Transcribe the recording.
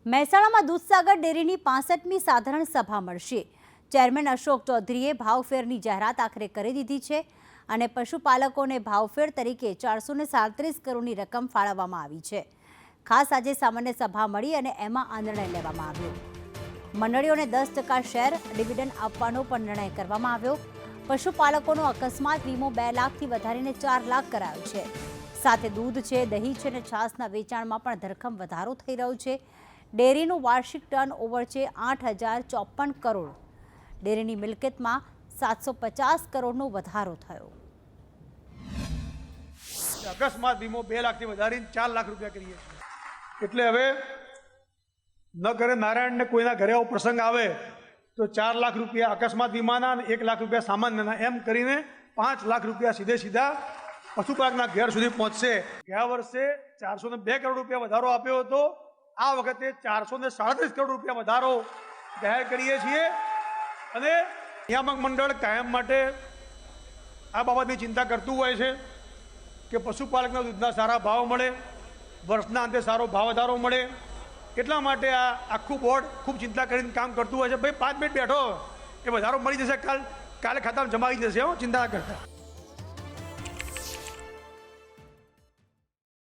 મહેસાણામાં દૂધસાગર ડેરીની 65મી સાધારણ સભા મળશે। ચેરમેન અશોક ચૌધરીએ ભાવફેરની જાહેરાત આખરે કરી દીધી છે અને પશુપાલકોને ભાવફેર તરીકે 437 કરોડની રકમ ફાળવવામાં આવી છે। ખાસ આજે સામાન્ય સભા મળી અને એમાં આ નિર્ણય લેવામાં આવ્યો। મંડળીઓને 10% શેર ડિવિડન્ડ આપવાનો પણ નિર્ણય કરવામાં આવ્યો। પશુપાલકોનો અકસ્માત વીમો 2 લાખથી વધારીને 4 લાખ કરાયો છે। સાથે દૂધ છે, દહીં છે અને છાશના વેચાણમાં પણ ધરખમ વધારો થઈ રહ્યો છે। ડેરીનું વાર્ષિક ટર્ન ઓવર છે 8,054 કરોડ। ડેરીની મિલકતમાં 750 કરોડનો વધારો થયો। અકસ્માત વીમો 2 લાખથી વધારીને 4 લાખ રૂપિયા કરીએ છીએ। એટલે હવે ન કરે નારાયણને કોઈના ઘરે આવો પ્રસંગ આવે તો 4 લાખ રૂપિયા અકસ્માત વીમાના અને 1 લાખ રૂપિયા સામાન્યના એમ કરીને 5 લાખ રૂપિયા સીધા પશુપાલકના ઘેર સુધી પહોંચશે। ગયા વર્ષે 402 કરોડ રૂપિયા વધારો આપ્યો હતો, આ વખતે 437 કરોડ રૂપિયા વધારો જાહેર કરીએ છીએ અને નિયામક મંડળ કાયમ માટે આ બાબતની ચિંતા કરતું હોય છે કે પશુપાલકના દૂધના સારા ભાવ મળે, વર્ષના અંતે સારો ભાવ વધારો મળે। એટલા માટે આ આખું બોર્ડ ખૂબ ચિંતા કરીને કામ કરતું હોય છે। ભાઈ 5 મિનિટ બેઠો, એ વધારો મળી જશે, કાલે ખાતામાં જમા આવી જશે, ચિંતા ના કરતા।